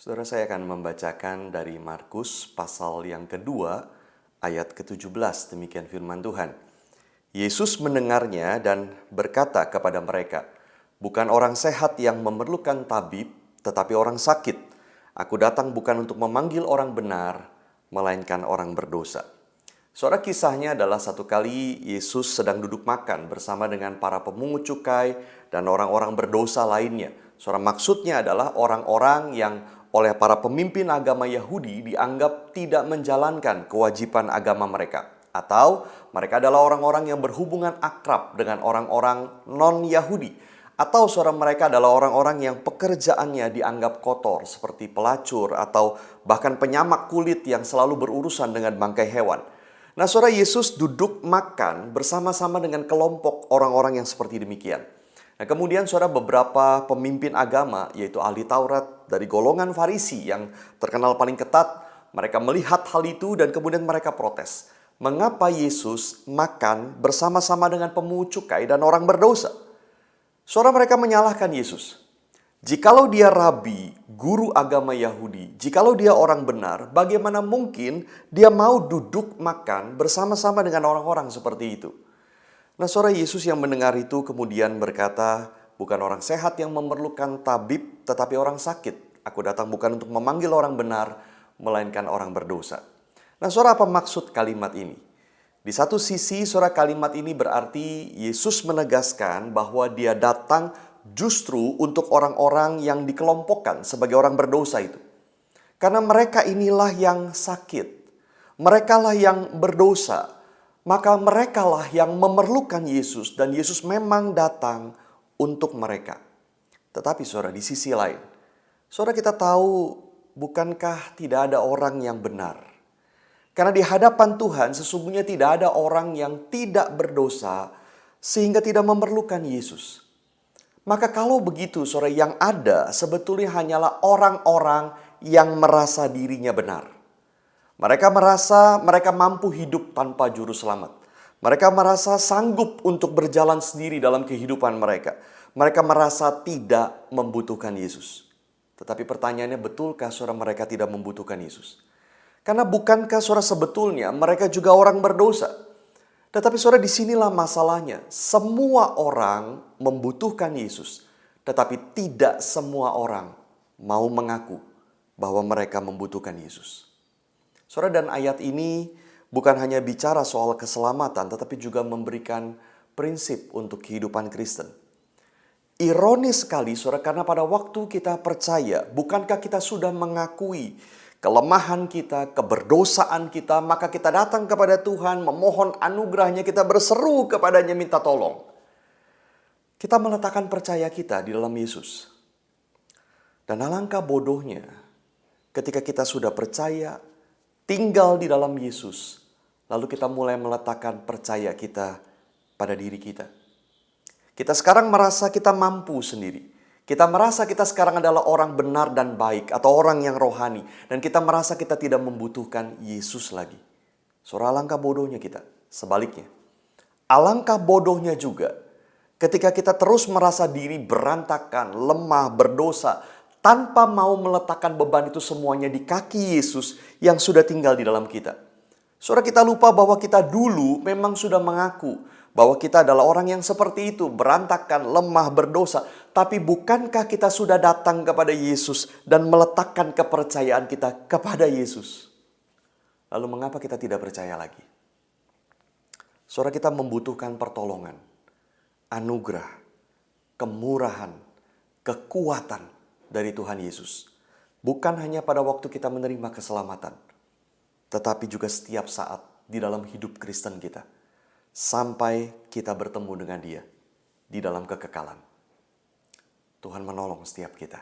Saudara, saya akan membacakan dari Markus pasal yang kedua ayat ke-17. Demikian firman Tuhan. Yesus mendengarnya dan berkata kepada mereka, "Bukan orang sehat yang memerlukan tabib, tetapi orang sakit. Aku datang bukan untuk memanggil orang benar, melainkan orang berdosa." Saudara, kisahnya adalah satu kali Yesus sedang duduk makan bersama dengan para pemungut cukai dan orang-orang berdosa lainnya. Saudara, maksudnya adalah orang-orang yang oleh para pemimpin agama Yahudi dianggap tidak menjalankan kewajiban agama mereka. Atau mereka adalah orang-orang yang berhubungan akrab dengan orang-orang non-Yahudi. Atau saudara, mereka adalah orang-orang yang pekerjaannya dianggap kotor seperti pelacur atau bahkan penyamak kulit yang selalu berurusan dengan bangkai hewan. Nah, saudara, Yesus duduk makan bersama-sama dengan kelompok orang-orang yang seperti demikian. Nah, kemudian saudara, beberapa pemimpin agama, yaitu ahli Taurat dari golongan Farisi yang terkenal paling ketat, mereka melihat hal itu dan kemudian mereka protes. Mengapa Yesus makan bersama-sama dengan pemungut cukai dan orang berdosa? Saudara, mereka menyalahkan Yesus. Jikalau dia rabi, guru agama Yahudi, jikalau dia orang benar, bagaimana mungkin dia mau duduk makan bersama-sama dengan orang-orang seperti itu? Nah, saudara, Yesus yang mendengar itu kemudian berkata, "Bukan orang sehat yang memerlukan tabib, tetapi orang sakit. Aku datang bukan untuk memanggil orang benar, melainkan orang berdosa." Nah, saudara, apa maksud kalimat ini? Di satu sisi, saudara, kalimat ini berarti Yesus menegaskan bahwa dia datang justru untuk orang-orang yang dikelompokkan sebagai orang berdosa itu. Karena mereka inilah yang sakit. Merekalah yang berdosa. Maka merekalah yang memerlukan Yesus. Dan Yesus memang datang untuk mereka. Tetapi saudara, di sisi lain, saudara, kita tahu bukankah tidak ada orang yang benar? Karena di hadapan Tuhan sesungguhnya tidak ada orang yang tidak berdosa sehingga tidak memerlukan Yesus. Maka kalau begitu, saudara, yang ada sebetulnya hanyalah orang-orang yang merasa dirinya benar. Mereka merasa mereka mampu hidup tanpa juru selamat. Mereka merasa sanggup untuk berjalan sendiri dalam kehidupan mereka. Mereka merasa tidak membutuhkan Yesus. Tetapi pertanyaannya, betulkah saudara mereka tidak membutuhkan Yesus? Karena bukankah saudara sebetulnya mereka juga orang berdosa? Tetapi saudara, disinilah masalahnya. Semua orang membutuhkan Yesus. Tetapi tidak semua orang mau mengaku bahwa mereka membutuhkan Yesus. Saudara, dan ayat ini bukan hanya bicara soal keselamatan, tetapi juga memberikan prinsip untuk kehidupan Kristen. Ironis sekali saudara, karena pada waktu kita percaya, bukankah kita sudah mengakui kelemahan kita, keberdosaan kita, maka kita datang kepada Tuhan, memohon anugerahnya, kita berseru kepadanya minta tolong. Kita meletakkan percaya kita di dalam Yesus. Dan alangkah bodohnya ketika kita sudah percaya, tinggal di dalam Yesus, lalu kita mulai meletakkan percaya kita pada diri kita. Kita sekarang merasa kita mampu sendiri. Kita merasa kita sekarang adalah orang benar dan baik atau orang yang rohani. Dan kita merasa kita tidak membutuhkan Yesus lagi. Saudara, alangkah bodohnya kita. Sebaliknya, alangkah bodohnya juga ketika kita terus merasa diri berantakan, lemah, berdosa, tanpa mau meletakkan beban itu semuanya di kaki Yesus yang sudah tinggal di dalam kita. Saudara, kita lupa bahwa kita dulu memang sudah mengaku bahwa kita adalah orang yang seperti itu, berantakan, lemah, berdosa. Tapi bukankah kita sudah datang kepada Yesus dan meletakkan kepercayaan kita kepada Yesus? Lalu mengapa kita tidak percaya lagi? Saudara, kita membutuhkan pertolongan, anugerah, kemurahan, kekuatan dari Tuhan Yesus. Bukan hanya pada waktu kita menerima keselamatan, tetapi juga setiap saat di dalam hidup Kristen kita. Sampai kita bertemu dengan Dia di dalam kekekalan. Tuhan menolong setiap kita.